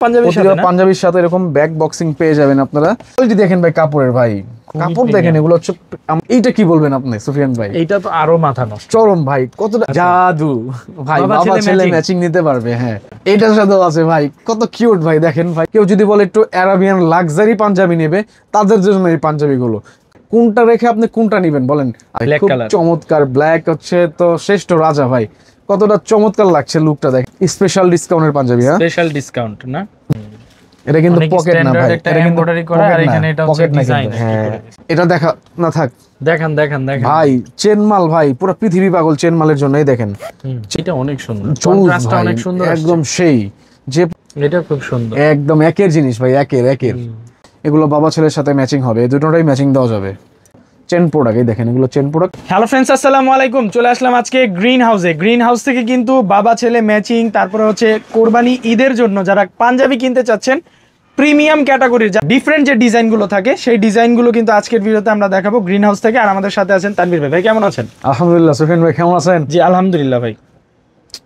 পাঞ্জাবির সাথে এরকম ব্যাক বক্সিং পেয়ে যাবেন আপনারা। ওই যে দেখেন ভাই কাপড়ের, ভাই কাপড় দেখেন, এগুলো হচ্ছে এইটা কি বলবেন আপনি সুফিয়ান ভাই? এইটা তো আরো মাথা নষ্ট, চরম ভাই, কতটা জাদু ভাই, বাবা ছেলে ম্যাচিং নিতে পারবে। হ্যাঁ, এটার সাথেও আছে ভাই, কত কিউট ভাই। দেখেন ভাই, কেউ যদি বলে একটু আরাবিয়ান লাক্সারি পাঞ্জাবি নেবে, তাদের জন্য এই পাঞ্জাবি গুলো। কোনটা রেখে আপনি কোনটা নেবেন বলেন? খুব চমৎকার, ব্ল্যাক হচ্ছে তো শ্রেষ্ঠ রাজা ভাই। কতটা চমৎকার লাগছে লুকটা, দেখেন। স্পেশাল ডিসকাউন্টের পাঞ্জাবি। হ্যাঁ, স্পেশাল ডিসকাউন্ট না, এটা কিন্তু পকেট না ভাই, এটা এমব্রয়ডারি করা, আর এখানে এটা হচ্ছে ডিজাইন। হ্যাঁ, এটা দেখা না থাক, দেখেন দেখেন দেখেন ভাই, চেন মাল ভাই, পুরো পৃথিবী পাগল চেন মালের জন্যই। দেখেন এটা অনেক সুন্দর, কন্ট্রাস্টটা অনেক সুন্দর, একদম সেই যে, এটা খুব সুন্দর, একদম একের জিনিস ভাই, একের। এগুলো বাবা ছেলের সাথে ম্যাচিং হবে, এই দুটোটাই ম্যাচিং দেওয়া যাবে। চেন প্রোডাক্ট, এই দেখেন, এগুলো চেন প্রোডাক্ট। হ্যালো ফ্রেন্ডস, আসসালামু আলাইকুম। চলে আসলাম আজকে গ্রিন হাউসে। গ্রিন হাউস থেকে কিন্তু বাবা ছেলে ম্যাচিং, তারপরে হচ্ছে কোরবানি ঈদের জন্য যারা পাঞ্জাবি কিনতে চাচ্ছেন, প্রিমিয়াম ক্যাটাগরির ডিফারেন্ট যে ডিজাইনগুলো থাকে, সেই ডিজাইনগুলো কিন্তু আজকের ভিডিওতে আমরা দেখাবো গ্রিন হাউস থেকে। আর আমাদের সাথে আছেন তানভীর ভাই। ভাই কেমন আছেন? আলহামদুলিল্লাহ। সুফিয়ান ভাই কেমন আছেন? জি আলহামদুলিল্লাহ ভাই।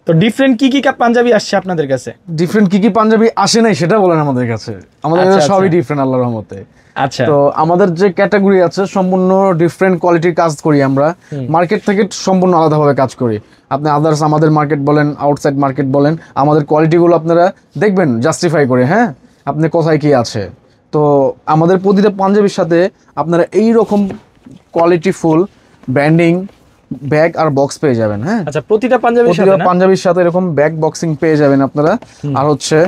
তো ডিফারেন্ট কি কি পাঞ্জাবি আসছে আপনাদের কাছে? ডিফারেন্ট কি কি পাঞ্জাবি আসে নাই সেটা বলেন আমাদের কাছে। আমাদের কাছে সবই ডিফারেন্ট, আল্লাহর রহমতে। আচ্ছা, তো আমাদের যে ক্যাটাগরি আছে সম্পূর্ণ ডিফারেন্ট কোয়ালিটির কাজ করি আমরা। মার্কেট থেকে সম্পূর্ণ আলাদাভাবে কাজ করি। আপনি আদার্স আমাদের মার্কেট বলেন, আউটসাইড মার্কেট বলেন, আমাদের কোয়ালিটিগুলো আপনারা দেখবেন জাস্টিফাই করে। হ্যাঁ, আপনি কোথায় কি আছে। তো আমাদের প্রতিটা পাঞ্জাবির সাথে আপনারা এই রকম কোয়ালিটি ফুল ব্র্যান্ডিং ব্যাগ আর বক্স পেয়ে যাবেন। হ্যাঁ, আচ্ছা, প্রতিটা পাঞ্জাবির সাথে এরকম ব্যাগ বক্সিং পেয়ে যাবেন আপনারা। আর হচ্ছে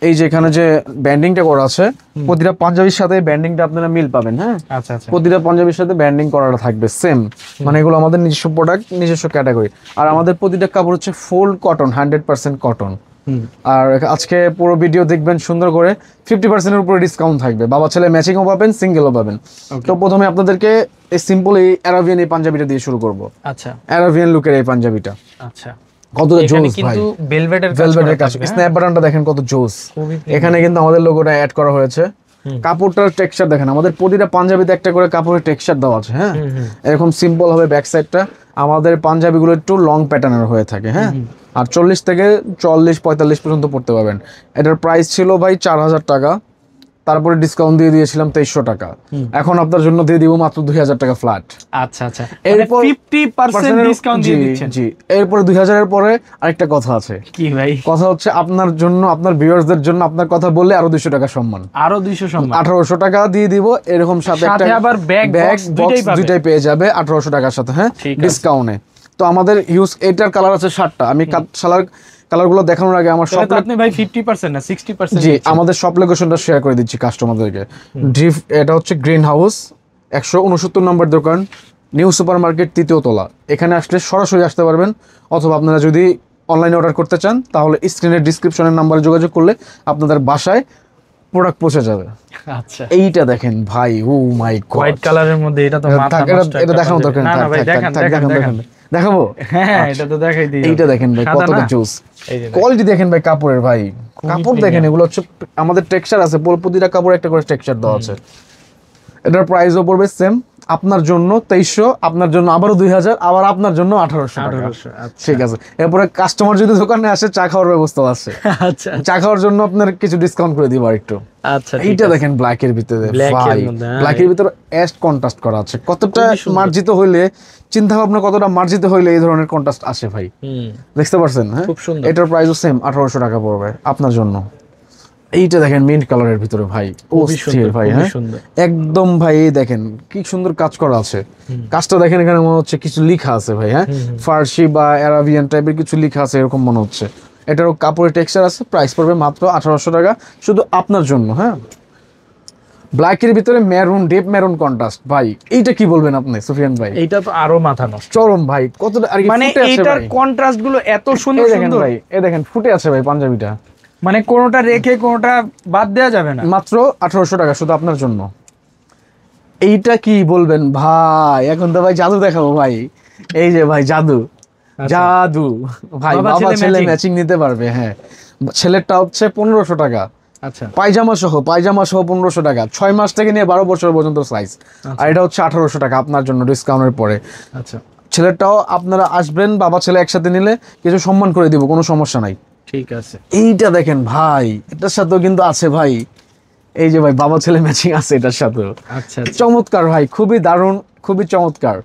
এই যে এখানে যে ব্যান্ডিংটা করা আছে, প্রতিটা পাঞ্জাবির সাথে ব্যান্ডিংটা আপনারা মিল পাবেন। হ্যাঁ, আচ্ছা আচ্ছা, প্রতিটা পাঞ্জাবির সাথে ব্যান্ডিং করাটা থাকবে সেম। মানে এগুলো আমাদের নিজস্ব প্রোডাক্ট, নিজস্ব ক্যাটাগরি। আর আমাদের প্রতিটা কাপড় হচ্ছে ফুল কটন, 100% কটন। আর আজকে পুরো ভিডিও দেখবেন সুন্দর করে। 50%-এর উপরে ডিসকাউন্ট থাকবে, বাবা ছেলে ম্যাচিংও পাবেন, সিঙ্গেলও পাবেন। তো প্রথমে আপনাদেরকে এই সিম্পল এই অ্যারাবিয়ান এই পাঞ্জাবিটা দিয়ে শুরু করব। আচ্ছা, অ্যারাবিয়ান লুকের এই পাঞ্জাবিটা। আচ্ছা, কতটা জোস ভাই, কিন্তু ভেলভেটের কাজ। স্ন্যাপ বাটনটা দেখেন কত জোস। এখানে কিন্তু আমাদের লোগোটা অ্যাড করা হয়েছে। কাপড়টার টেক্সচার দেখেন, আমাদের প্রতিটা পাঞ্জাবিতে একটা করে কাপড়ের টেক্সচার দেওয়া আছে। হ্যাঁ, এরকম সিম্পল হবে ব্যাক সাইডটা। আমাদের পাঞ্জাবিগুলো একটু লং প্যাটার্নের হয়ে থাকে। হ্যাঁ, আর 40 থেকে 40-45 পর্যন্ত পড়তে পারবেন। এটার প্রাইস ছিল ভাই 4000 টাকা, তারপরে ডিসকাউন্ট দিয়ে দিয়েছিলাম 2300 টাকা। এখন আপনার জন্য দিয়ে দিব মাত্র 2000 টাকা ফ্ল্যাট। আচ্ছা আচ্ছা, এরপর 50% ডিসকাউন্ট দিয়ে দিচ্ছেন। জি, এরপরে 2000 এর পরে আরেকটা কথা আছে। কি ভাই? কথা হচ্ছে আপনার জন্য, আপনার ভিউয়ার্সদের জন্য আপনার কথা বললে আরো 200 টাকা সম্মান, আরো 200 সম্মান, 1800 টাকা দিয়ে দিব। এরকম সাথে একটা আবার ব্যাগ বক্স দুইটাই পেয়ে যাবে 1800 টাকার সাথে। হ্যাঁ, ডিসকাউন্টে। তো আমাদের ইউজ এটার কালার আছে 7টা। আমি কালারগুলো দেখানোর আগে আমার সব, আপনি ভাই 50% না 60%? জি, আমাদের সব লোকেশনটা শেয়ার করে দিচ্ছি কাস্টমারদেরকে। এটা হচ্ছে গ্রিন হাউস, 169 নম্বর দোকান, নিউ সুপার মার্কেট, 3য় তলা। এখানে আসলে সরাসরি আসতে পারবেন, অথবা আপনারা যদি অনলাইনে অর্ডার করতে চান তাহলে স্ক্রিনের ডিসক্রিপশনের নাম্বারে যোগাযোগ করলে আপনাদের বাসায় প্রোডাক্ট পৌঁছে যাবে। আচ্ছা, এইটা দেখেন ভাই, ও মাই গড, হোয়াইট কালারের মধ্যে এটা তো মাথা নষ্ট। এটা দেখানো দরকার না, না ভাই, দেখেন দেখাবো, হ্যাঁ এটা তো দেখাই দিই। এইটা দেখেন ভাই, কতটা জোস কোয়ালিটি দেখেন ভাই কাপড়ের, ভাই কাপড় দেখেন। এগুলো হচ্ছে আমাদের টেক্সচার আছে, প্রতিটা কাপড়ে একটা করে টেক্সচার দেওয়া আছে। এটার প্রাইসও পড়বে সেম, আপনার জন্য 2300, আপনার জন্য আবারও 2000, আবার আপনার জন্য 1800 টাকা। ঠিক আছে, এরপরে কাস্টমার যদি দোকানে আসে চা খাওয়ার ব্যবস্থা আছে। আচ্ছা, চা খাওয়ার জন্য আপনার কিছু ডিসকাউন্ট করে দিব আরেকটু। আচ্ছা, এইটা দেখেন ব্ল্যাকের ভিতরে, ভাই ব্ল্যাকের ভিতরে অ্যাশ কন্ট্রাস্ট করা আছে। কতটা মার্জিত হইলে, চিন্তা ভাবনা কতটা মার্জিত হইলে এই ধরনের কন্ট্রাস্ট আসে ভাই, দেখতে পারছেন? হ্যাঁ, এটার প্রাইসও সেম, 1800 টাকা পড়বে আপনার জন্য। এইটা দেখেন মিন্ট কালারের ভিতরে ভাই, অস্থির ভাই। হ্যাঁ, একদম ভাই, এই দেখেন কি সুন্দর কাজ করা আছে। কাজটা দেখেন, এখানে মনে হচ্ছে কিছু লেখা আছে ভাই। হ্যাঁ, ফার্সি বা অ্যারাবিয়ান টাইপের কিছু লেখা আছে এরকম মনে হচ্ছে। এটারও কাপড়ের টেক্সচার আছে, প্রাইস পড়বে মাত্র 1800 টাকা শুধু আপনার জন্য। হ্যাঁ, ব্ল্যাকের ভিতরে মেরুন, ডিপ মেরুন কন্ট্রাস্ট, ভাই এইটা কি বলবেন আপনি সুফিয়ান ভাই? এইটা তো আরো মাথা নষ্ট, চরম ভাই, কতটা মানে এইটার কন্ট্রাস্ট গুলো এত সুন্দর সুন্দর ভাই। এই দেখেন ফুটে আছে ভাই পাঞ্জাবিটা, মানে কোনোটা রেখে কোনোটা বাদ দেওয়া যাবে না। মাত্র 1800 টাকা শুধু আপনার জন্য। এইটা কি বলবেন ভাই? এখন তো ভাই জাদু দেখাবো ভাই। এই যে ভাই জাদু, জাদু ভাই, বাবা ছেলে ম্যাচিং নিতে পারবে। হ্যাঁ, ছেলেরটা হচ্ছে 1500 টাকা। আচ্ছা, পায়জামা সহ 1500 টাকা, 6 মাস থেকে নিয়ে 12 বছর পর্যন্ত সাইজ। আর এটা হচ্ছে 1800 টাকা আপনার জন্য ডিসকাউন্টের পরে। আচ্ছা, ছেলেরটাও আপনারা আসবেন, বাবা ছেলে একসাথে নিলে কিছু সম্মান করে দিব, কোনো সমস্যা নাই। ঠিক আছে। এইটা দেখেন ভাই, এটার সাথেও কিন্তু আছে ভাই, এই যে ভাই বাবা ছেলে ম্যাচিং আছে এটার সাথেও। আচ্ছা চমৎকার ভাই, খুবই দারুণ, খুবই চমৎকার।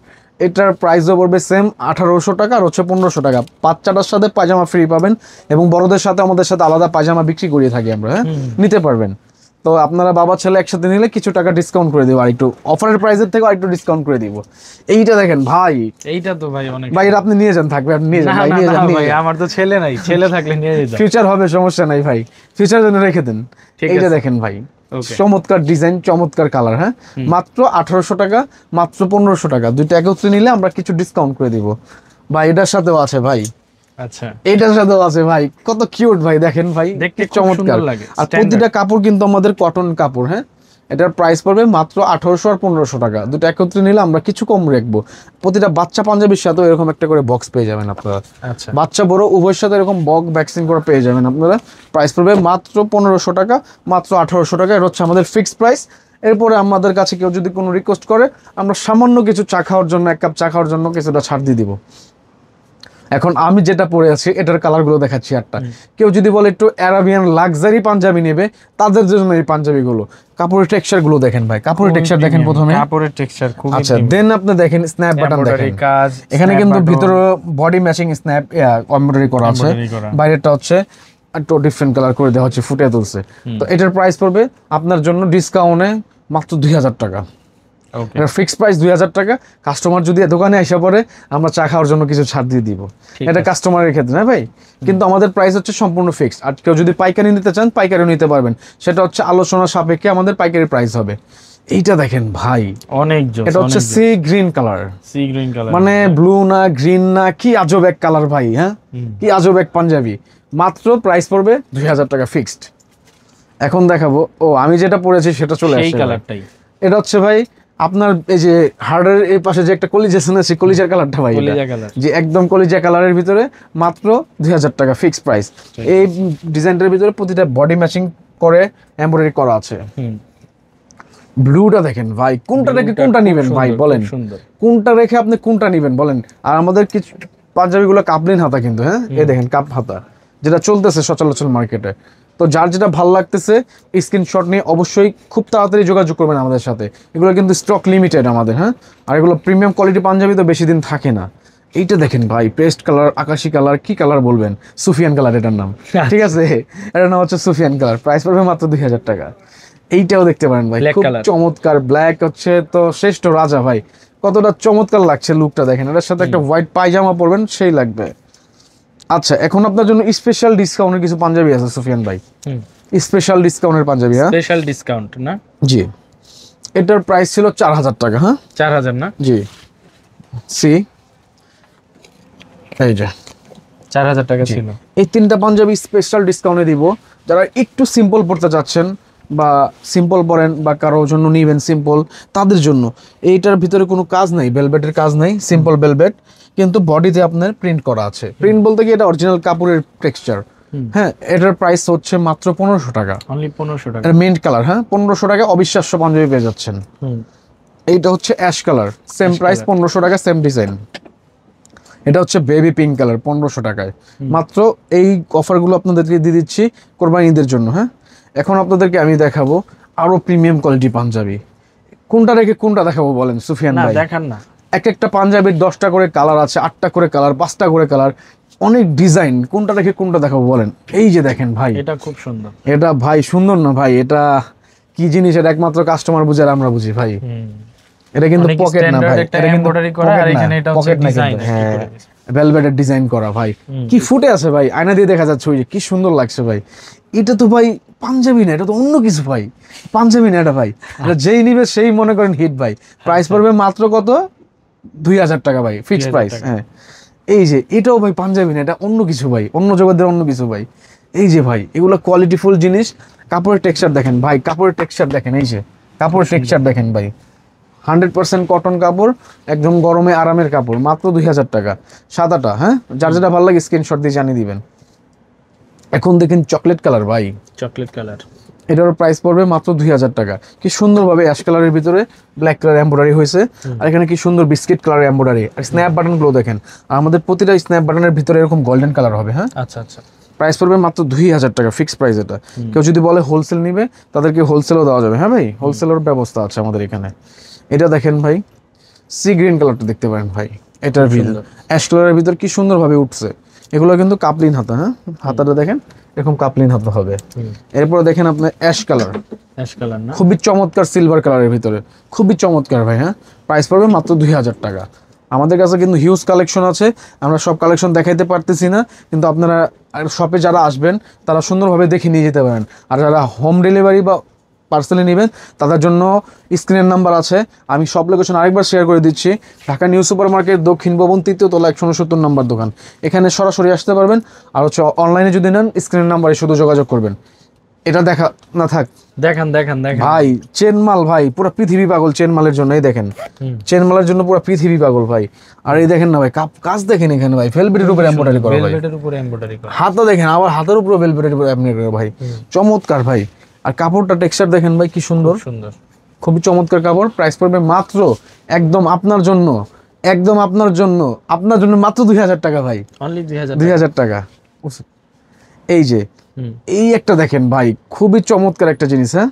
এটার প্রাইসও পড়বে সেম 1800 টাকা আর হচ্ছে 1500 টাকা। বাচ্চাটার সাথে পায়জামা ফ্রি পাবেন এবং বড়দের সাথে আমাদের সাথে আলাদা পায়জামা বিক্রি করিয়ে থাকি আমরা, হ্যাঁ, নিতে পারবেন। তো আপনারা বাবা ছেলে একসাথে নিলে কিছু টাকা ডিসকাউন্ট করে দেবো, আর একটু অফারের প্রাইসের থেকে আর একটু ডিসকাউন্ট করে দিব। এইটা দেখেন ভাই, এইটা তো ভাই অনেক। ভাই এটা আপনি নিয়ে যান, থাকবে আপনি নিয়ে যান ভাই, নিয়ে যান ভাই, আমার তো ছেলে নাই, ছেলে থাকলে নিয়ে যেতাম। ফিউচার হবে, সমস্যা নাই ভাই, ফিউচার জন্য রেখে দেন। এইটা দেখেন ভাই, চমৎকার ডিজাইন, চমৎকার কালার, হ্যাঁ, মাত্র 1800 টাকা, মাত্র 1500 টাকা। দুইটা একত্রে নিলে আমরা কিছু ডিসকাউন্ট করে দিব ভাই। এটার সাথেও আছে ভাই, আচ্ছা এটার সাথেও আছে ভাই, কত কিউট ভাই, দেখেন ভাই, দেখতে চমৎকার লাগে। আর প্রতিটা কাপড় কিন্তু আমাদের কটন কাপড়, হ্যাঁ। এটার প্রাইস পড়বে মাত্র 1800 আর 1500 টাকা। দুটো একত্রে নিলে আমরা কিছু কম রাখবো। প্রতিটা বাচ্চা পাঞ্জাবির সাথেও এরকম একটা করে বক্স পেয়ে যাবেন আপনারা। আচ্ছা, বাচ্চা বড় উভয়ের সাথে এরকম বক্স ভ্যাকসিন করে পেয়ে যাবেন আপনারা। প্রাইস পড়বে মাত্র 1500 টাকা, মাত্র 1800 টাকা। এটা হচ্ছে আমাদের ফিক্সড প্রাইস। এরপরে আমাদের কাছে কেউ যদি কোনো রিকোয়েস্ট করে, আমরা সামান্য কিছু চা খাওয়ার জন্য, এক কাপ চা খাওয়ার জন্য কিছুটা ছাড় দিয়ে দিব। এখন আমি যেটা পরে আছি এটার কালারগুলো দেখাচ্ছি একটা। কেউ যদি বলে একটু অ্যারাবিয়ান লাক্সারি পাঞ্জাবি নেবে, তাদের জন্য এই পাঞ্জাবিগুলো। কাপড়ের টেক্সচার গুলো দেখেন ভাই, কাপড়ের টেক্সচার দেখেন প্রথমে, কাপড়ের টেক্সচার খুব। আচ্ছা, দেন আপনি দেখেন স্ন্যাপ বাটন দেখেন, কাজ এখানে কিন্তু ভিতরে বডি ম্যাচিং স্ন্যাপ এমব্রয়ডারি করা আছে, বাইরেটা হচ্ছে একটু ডিফারেন্ট কালার করে দেওয়া হচ্ছে, ফুটে তুলছে। তো এটার প্রাইস পড়বে আপনার জন্য ডিসকাউন্টে মাত্র 2000 টাকা। এটা ফিক্সড প্রাইস 2000 টাকা। কাস্টমার যদি দোকানে এসে পড়ে, আমরা চা খাওয়ার জন্য কিছু ছাড় দিয়ে দিব। এটা কাস্টমারের ক্ষেত্রে না ভাই, কিন্তু আমাদের প্রাইস হচ্ছে সম্পূর্ণ ফিক্সড। আর কেউ যদি পাইকারি নিতে চান, পাইকারিও নিতে পারবেন, সেটা হচ্ছে আলোচনা সাপেক্ষে আমাদের পাইকারি প্রাইস হবে। এইটা দেখেন ভাই, অনেক জোস। এটা হচ্ছে sea green colour, sea green colour, মানে ব্লু না গ্রিন না, কি আজব এক কালার ভাই, হ্যাঁ, কি আজব এক পাঞ্জাবি। মাত্র প্রাইস পড়বে 2000 টাকা ফিক্সড। এখন দেখাবো, ও আমি যেটা পরেছি সেটা চলে আসছে, সেই কালারটাই। এটা হচ্ছে ভাই আপনার এই যে হার্ডের এই পাশে যে একটা কলিজা আছে, কলিজার কালারটা ভাই, কলিজা কালার, যে একদম কলিজা কালারের ভিতরে মাত্র 2000 টাকা ফিক্সড প্রাইস। এই ডিজাইনটার ভিতরে প্রতিটা বডি ম্যাচিং করে এমব্রয়ডারি করা আছে। ব্লুটা দেখেন ভাই, কোনটা রেখে কোনটা নেবেন ভাই বলেন, কোনটা রেখে আপনি কোনটা নেবেন বলেন। আর আমাদের কিছু পাঞ্জাবিগুলো কাপলিন হাতা কিন্তু, হ্যাঁ, এই দেখেন কাপ হাতা, যেটা চলতেছে সচরাচর মার্কেটে। তো যার যেটা ভালো লাগতেছে স্ক্রিনশট নিয়ে অবশ্যই খুব তাড়াতাড়ি যোগাযোগ করবেন আমাদের সাথে। এগুলো কিন্তু স্টক লিমিটেড আমাদের, হ্যাঁ, আর এগুলো প্রিমিয়াম কোয়ালিটি পাঞ্জাবি তো বেশি দিন থাকে না। এইটা দেখেন ভাই, পেস্ট কালার, আকাশি কালার, কি কালার বলবেন, সুফিয়ান কালার এটার নাম, ঠিক আছে, এটার নাম হচ্ছে সুফিয়ান কালার। প্রাইস পড়বে মাত্র 2000 টাকা। এইটাও দেখতে পারেন ভাই, খুব চমৎকার। ব্ল্যাক হচ্ছে তো শ্রেষ্ঠ রাজা ভাই, কতটা চমৎকার লাগছে লুকটা দেখেন। এটার সাথে একটা হোয়াইট পায়জামা পরবেন, সেই লাগবে। আচ্ছা, এখন আপনার জন্য স্পেশাল ডিসকাউন্টের কিছু পাঞ্জাবি আছে সুফিয়ান ভাই, স্পেশাল ডিসকাউন্টের পাঞ্জাবি, হ্যাঁ, স্পেশাল ডিসকাউন্ট না, জি। এটার প্রাইস ছিল 4000 টাকা, হ্যাঁ, 4000 না, জি। সি এই যে 4000 টাকা ছিল। এই তিনটা পাঞ্জাবি স্পেশাল ডিসকাউন্টে দিব। যারা একটু সিম্পল পড়তে যাচ্ছেন, বা সিম্পল পরেন, বা কারোর জন্য নিবেন সিম্পল, তাদের জন্য এইটার ভিতরে কোনো কাজ নাই, ভেলভেটের কাজ নাই, সিম্পল ভেলভেট, কিন্তু বডিতে আপনার প্রিন্ট করা আছে। প্রিন্ট বলতে কি এটা অরিজিনাল কাপড়ের টেক্সচার, হ্যাঁ। এটার প্রাইস হচ্ছে মাত্র 1500 টাকা, অনলি 1500 টাকা। এটা মিন্ট কালার, হ্যাঁ, 1500 টাকা অবিশ্বাস্য পাঞ্জাবি পেয়ে যাচ্ছেন। এইটা হচ্ছে অ্যাশ কালার, সেম প্রাইস 1500 টাকা, সেম ডিজাইন। এটা হচ্ছে বেবি পিঙ্ক কালার, 1500 টাকায়। মাত্র এই অফারগুলো আপনাদেরকে দিয়ে দিচ্ছি কোরবানি ঈদের জন্য, হ্যাঁ। এখন আপনাদেরকে আমি দেখাবো আরো প্রিমিয়াম কোয়ালিটি পাঞ্জাবি। কোনটা রেখে কোনটা দেখাবো বলেন সুফিয়ান ভাই? দেখান না, এক একটা পাঞ্জাবির 10টা করে কালার আছে, 8টা করে কালার, 5টা করে কালার, অনেক ডিজাইন। কোনটা রেখে কোনটা দেখাবো বলেন? এই যে দেখেন ভাই, এটা খুব সুন্দর। এটা ভাই সুন্দর না ভাই? এটা কি জিনিস? এটা একমাত্র কাস্টমার বুঝে আর আমরা বুঝি ভাই। এটা কিন্তু পকেট না ভাই, এটা কিন্তু পকেট না, কিন্তু হ্যাঁ ভেলভেটের ডিজাইন করা ভাই। কি ফুটে আছে ভাই, আয়না দিয়ে দেখা যাচ্ছে, ওই যে কি সুন্দর লাগছে ভাই। এটা তো ভাই পাঞ্জাবি না, এটা তো অন্য কিছু ভাই, পাঞ্জাবি না এটা ভাই। এটা যেই নিবে সেই মনে করেন হিট ভাই। প্রাইস পড়বে মাত্র কত? 2000 টাকা ভাই, ফিক্সড প্রাইস। হ্যাঁ, এই যে এটাও ভাই পাঞ্জাবি না, এটা অন্য কিছু ভাই, অন্য জগতের অন্য কিছু ভাই। এই যে ভাই, এগুলো কোয়ালিটিফুল জিনিস। কাপড়ের টেক্সচার দেখেন ভাই, কাপড়ের টেক্সচার দেখেন, এই যে কাপড়ের টেক্সচার দেখেন ভাই, 100% কটন কাপড়, একদম গরমে আরামের কাপড়, মাত্র 2000 টাকা। সাদাটা, হ্যাঁ, যার যেটা ভালো লাগে স্ক্রিনশট দিয়ে জানিয়ে দিবেন। এখন দেখেন চকলেট কালার ভাই, চকলেট কালার, এটার প্রাইস পড়বে মাত্র 2000 টাকা। কি সুন্দরভাবে অ্যাশ কালারের ভিতরে ব্ল্যাক কালার এমব্রয়ডারি হয়েছে, আর এখানে কি সুন্দর বিস্কিট কালার এমব্রয়ডারি। আর স্ন্যাপ বাটন গুলো দেখেন, আর আমাদের প্রতিটা স্ন্যাপ বাটনের ভিতরে এরকম গোল্ডেন কালার হবে, হ্যাঁ। আচ্ছা আচ্ছা। প্রাইস পড়বে মাত্র 2000 টাকা, ফিক্স প্রাইস এটা। কেউ যদি বলে হোলসেল নিবে তাদেরকে হোলসেলও দেওয়া যাবে। হ্যাঁ ভাই, হোলসেলের ব্যবস্থা আছে আমাদের এখানে। এটা দেখেন ভাই, সি গ্রিন কালারটা দেখতে পারেন ভাই, এটার ভিতর অ্যাশ কালারের ভিতর কি সুন্দরভাবে উঠছে। এগুলো কিন্তু কাপলিন হাতা, হ্যাঁ হাতাটা দেখেন এরকম কাপলিন হাতা হবে। এরপরে দেখেন আপনার অ্যাশ কালার, না খুবই চমৎকার সিলভার কালারের ভিতরে, খুবই চমৎকার ভাই। হ্যাঁ, প্রাইস পড়বে মাত্র 2000 টাকা। আমাদের কাছে কিন্তু হিউজ কালেকশন আছে, আমরা সব কালেকশন দেখাইতে পারতেছি না, কিন্তু আপনারা শপে যারা আসবেন তারা সুন্দরভাবে দেখে নিয়ে যেতে পারেন। আর যারা হোম ডেলিভারি বা পার্সেলে নেবেন তাদের জন্য স্ক্রিনের নাম্বার আছে, আমি সব লোকেশন আরেকবার শেয়ার করে দিচ্ছি। ঢাকা নিউ সুপার মার্কেট, দক্ষিণ ভবন, 3য় তলা, 169 নম্বর দোকান। এখানে সরাসরি আসতে পারবেন। আর হচ্ছে অনলাইনে যদি নেন স্ক্রিনের নাম্বারে শুধু যোগাযোগ করবেন। এটা দেখা না থাক, দেখেন ভাই চেন মাল ভাই, পুরো পৃথিবী পাগল চেন মালের জন্য। এই দেখেন চেন মালের জন্য পুরো পৃথিবী পাগল ভাই। আর এই দেখেন না ভাই, কাজ দেখেন এখানে ভাই, ভেলভেটের উপরে এমব্রয়ডারি করা ভাই, ভেলভেটের উপরে এমব্রয়ডারি করা। হাতও দেখেন আবার হাতের উপরে ভেলভেটের উপরে এমব্রয়ডারি করা ভাই, চমৎকার ভাই। আর কাপড়টা টেক্সচার দেখেন ভাই কি সুন্দর, খুবই চমৎকার কাপড়। প্রাইস পড়বে মাত্র একদম আপনার জন্য, আপনার জন্য মাত্র 2000 টাকা ভাই, অনলি 2000 টাকা। এই যে এই একটা দেখেন ভাই, খুবই চমৎকার একটা জিনিস। হ্যাঁ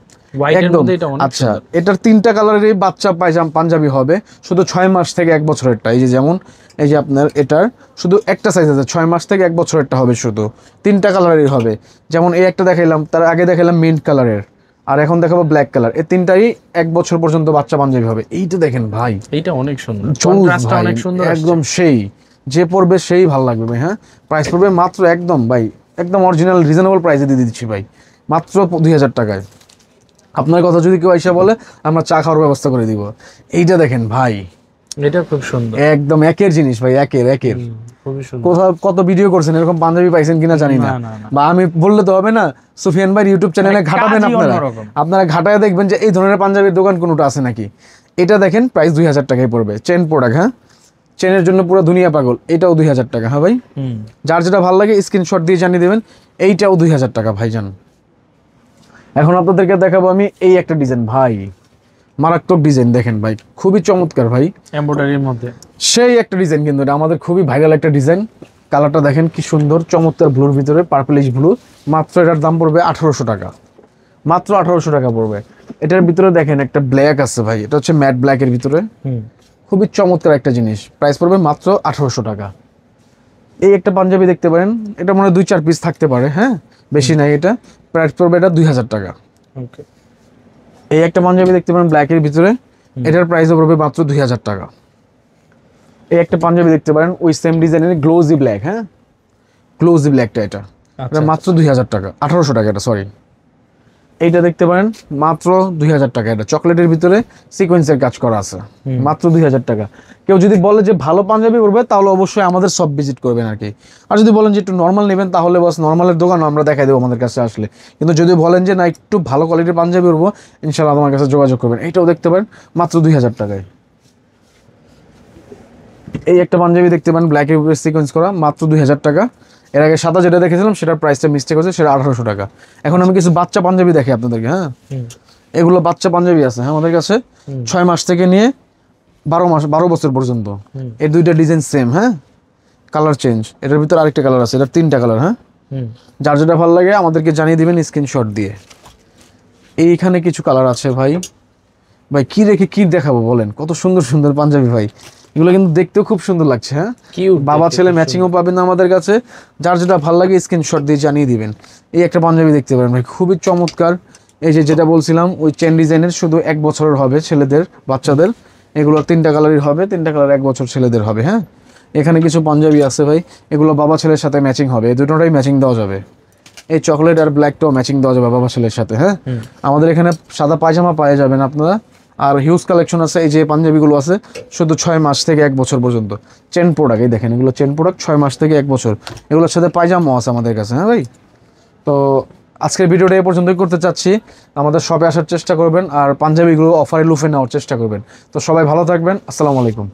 একদম। আচ্ছা, এটার 3টা কালারেরই বাচ্চা পাঞ্জাবি হবে, শুধু 6 মাস থেকে 1 বছরেরটা। এই যে যেমন এই যে আপনার এটার শুধু একটা সাইজ আছে, 6 মাস থেকে 1 বছরেরটা হবে, শুধু 3টা কালারেরই হবে। যেমন এই একটা দেখাইলাম, তার আগে দেখাইলাম মিন্ট কালারের, আর এখন দেখাবো ব্ল্যাক কালার। এই 3টাই 1 বছর পর্যন্ত বাচ্চা পাঞ্জাবি হবে। এইটা দেখেন ভাই, এইটা অনেক সুন্দর, কন্ট্রাস্টটা অনেক সুন্দর, একদম সেই, যে পরবে সেই ভালো লাগবে ভাই। হ্যাঁ, প্রাইস পড়বে মাত্র একদম ভাই, একদম অরিজিনাল রিজনেবল প্রাইসে দিয়ে দিচ্ছি ভাই, মাত্র 2000 টাকায়। আপনার কথা যদি কেউ এসে বলে আমরা চা খাওয়ার ব্যবস্থা করে দিব। এইটা দেখেন ভাই, এটা খুব সুন্দর, একদম একের জিনিস ভাই, একের খুবই সুন্দর। কোথাও কত ভিডিও করছেন এরকম পাঞ্জাবি পাইছেন কিনা জানি না, বা আমি বললে তো হবে না। সুফিয়ান ভাই ইউটিউব চ্যানেলে ঘাটাবেন আপনারা ঘাটায় দেখবেন যে এই ধরনের পাঞ্জাবির দোকান কোনোটা আছে নাকি। এটা দেখেন প্রাইস 2000 টাকায় পড়বে, চেন প্রোডাক্ট। হ্যাঁ, চেনের জন্য পুরো দুনিয়া পাগল। এটাও 2000 টাকা। হ্যাঁ ভাই, যার যেটা ভালো লাগে স্ক্রিনশট দিয়ে জানিয়ে দেবেন। এইটাও 2000 টাকা ভাইজান। এখন আপনাদেরকে দেখাবো আমি এই একটা ডিজাইন ভাই, মারাত্মক ডিজাইন দেখেন ভাই, খুবই চমৎকার ভাই, এমব্রয়ডারির মধ্যে সেই একটা ডিজাইন। কিন্তু এটা আমাদের খুবই ভাইরাল একটা ডিজাইন। কালারটা দেখেন কি সুন্দর, চমৎকার ব্লুর ভিতরে পার্পলিশ ব্লু। মাত্র এটার দাম পড়বে 1800 টাকা, মাত্র 1800 টাকা পড়বে। এটার ভিতরে দেখেন একটা ব্ল্যাক আছে ভাই, এটা হচ্ছে ম্যাট ব্ল্যাকের ভিতরে, খুবই চমৎকার একটা জিনিস। প্রাইস পড়বে মাত্র 1800 টাকা। এই একটা পাঞ্জাবি দেখতে পারেন, এটা মনে হয় 2-4 পিস থাকতে পারে, হ্যাঁ বেশি নাই। এটা প্রাইস পড়বে এটা 2000 টাকা। এই একটা পাঞ্জাবি দেখতে পারেন ব্ল্যাকের ভিতরে, এটার প্রাইসও পড়বে মাত্র 2000 টাকা। এই একটা পাঞ্জাবি দেখতে পারেন ওই সেম ডিজাইনের গ্লোজি ব্ল্যাক, হ্যাঁ গ্লোজি ব্ল্যাকটা, এটা মাত্র 2000 টাকা, 1800 টাকা এটা, সরি। এইটা দেখতে পারেন মাত্র 2000 টাকা। এটা চকলেটের ভিতরে সিকোয়েন্সের কাজ করা আছে, মাত্র 2000 টাকা। কেউ যদি বলে যে ভালো পাঞ্জাবি পরবে তাহলে অবশ্যই আমাদের সব ভিজিট করবেন আর কি। আর যদি বলেন যে একটু নর্মাল নেবেন তাহলে বাস নর্মালের দোকান আমরা দেখাই দেবো আমাদের কাছে আসলে। কিন্তু যদি বলেন যে না একটু ভালো কোয়ালিটির পাঞ্জাবি পরবো, ইনশাআল্লাহ আমার কাছে যোগাযোগ করবেন। এইটাও দেখতে পারেন মাত্র 2000 টাকায়। এই একটা পাঞ্জাবি দেখতে পারেন ব্ল্যাকের উপরে সিকোয়েন্স করা, মাত্র 2000 টাকা। এর আগে সাদা যেটা দেখেছিলাম সেটার প্রাইসটা মিস্টেক হচ্ছে, সেটা 1800 টাকা। এখন আমি কিছু বাচ্চা পাঞ্জাবি দেখি আপনাদেরকে। হ্যাঁ, এগুলো বাচ্চা পাঞ্জাবি আছে হ্যাঁ আমাদের কাছে, 6 মাস থেকে নিয়ে 12 বছর পর্যন্ত। এই দুইটা ডিজাইন সেম, হ্যাঁ কালার চেঞ্জ। এটার ভিতরে আরেকটা কালার আছে, এটার 3টা কালার। হ্যাঁ, যার যেটা ভালো লাগে আমাদেরকে জানিয়ে দিবেন স্ক্রিনশট দিয়ে। এইখানে কিছু কালার আছে ভাই, কি রেখে কি দেখাবো বলেন, কত সুন্দর সুন্দর পাঞ্জাবি ভাই। এগুলো কিন্তু দেখতেও খুব সুন্দর লাগছে। হ্যাঁ, বাবা ছেলে ম্যাচিংও পাবেন আমাদের কাছে। যার যেটা ভালো লাগে স্ক্রিনশট দিয়ে জানিয়ে দিবেন। এই একটা পাঞ্জাবি দেখতে পারেন ভাই, খুবই চমৎকার। এই যে যেটা বলছিলাম ওই চেন ডিজাইনের, শুধু 1 বছরের হবে ছেলেদের বাচ্চাদের। এগুলো 3টা কালারই হবে, 3টা কালার 1 বছর ছেলেদের হবে। হ্যাঁ, এখানে কিছু পাঞ্জাবি আছে ভাই, এগুলো বাবা ছেলের সাথে ম্যাচিং হবে, এই দুটোটাই ম্যাচিং দেওয়া যাবে। এই চকলেট আর ব্ল্যাকটাও ম্যাচিং দেওয়া যাবে বাবা ছেলের সাথে। হ্যাঁ, আমাদের এখানে সাদা পায়জামা পাওয়া যাবেন আপনারা। আর হিউজ কালেকশন আছে। এই যে পাঞ্জাবিগুলো আছে শুধু 6 মাস থেকে 1 বছর পর্যন্ত, চেন প্রোডাক্ট। এই দেখেন এগুলো চেন প্রোডাক্ট, 6 মাস থেকে 1 বছর। এগুলোর সাথে পায়জামাও আছে আমাদের কাছে। হ্যাঁ ভাই, তো আজকের ভিডিওটা এই পর্যন্তই করতে চাচ্ছি। আমাদের শপে আসার চেষ্টা করবেন আর পাঞ্জাবিগুলো অফারে লুফে নেওয়ার চেষ্টা করবেন। তো সবাই ভালো থাকবেন, আসসালামু আলাইকুম।